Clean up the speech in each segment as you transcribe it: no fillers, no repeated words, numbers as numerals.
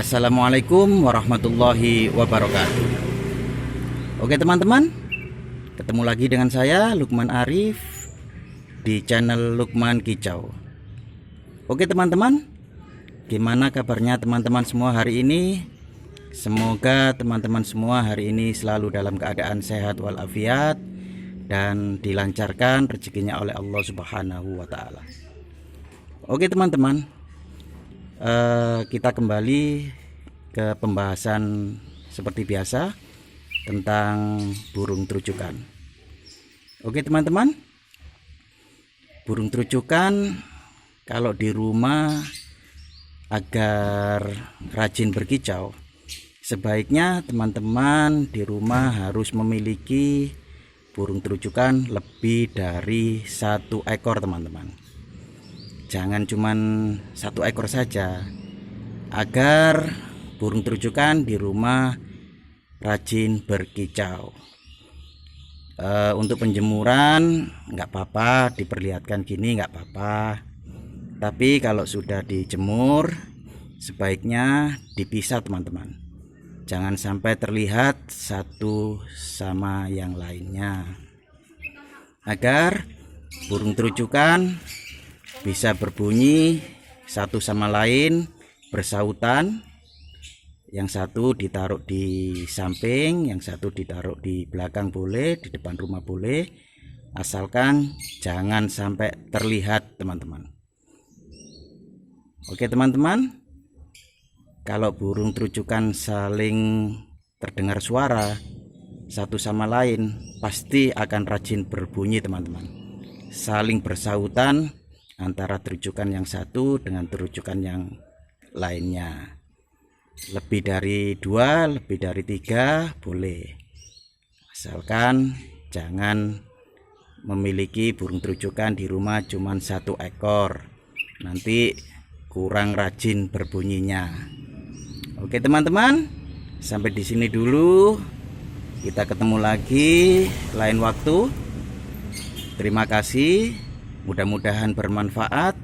Assalamualaikum warahmatullahi wabarakatuh. Oke teman-teman, ketemu lagi dengan saya Lukman Arif di channel Lukman Kicau. Oke teman-teman, gimana kabarnya teman-teman semua hari ini? Semoga teman-teman semua hari ini selalu dalam keadaan sehat walafiat dan dilancarkan rezekinya oleh Allah Subhanahu wa Ta'ala. Oke teman-teman, kita kembali ke pembahasan seperti biasa tentang burung terujukan. Oke teman-teman, burung terujukan kalau di rumah agar rajin berkicau, sebaiknya teman-teman di rumah harus memiliki burung terujukan lebih dari 1 ekor teman-teman. Jangan cuman 1 ekor saja, agar burung terujukan di rumah rajin berkicau. Untuk penjemuran nggak apa-apa, diperlihatkan gini nggak apa-apa. Tapi kalau sudah dijemur, sebaiknya dipisah teman-teman. Jangan sampai terlihat satu sama yang lainnya, agar burung terujukan bisa berbunyi satu sama lain bersautan. Yang satu ditaruh di samping, yang satu ditaruh di belakang boleh, di depan rumah boleh, asalkan jangan sampai terlihat teman-teman. Oke teman-teman, kalau burung terujukan saling terdengar suara satu sama lain, pasti akan rajin berbunyi teman-teman. Saling bersautan antara terujukan yang satu dengan terujukan yang lainnya. Lebih dari 2, lebih dari 3 boleh, asalkan jangan memiliki burung terujukan di rumah cuma 1 ekor, nanti kurang rajin berbunyinya. Oke teman-teman, sampai di sini dulu, kita ketemu lagi lain waktu. Terima kasih, mudah-mudahan bermanfaat,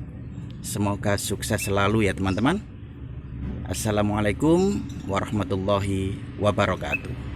semoga sukses selalu ya teman-teman. Assalamualaikum warahmatullahi wabarakatuh.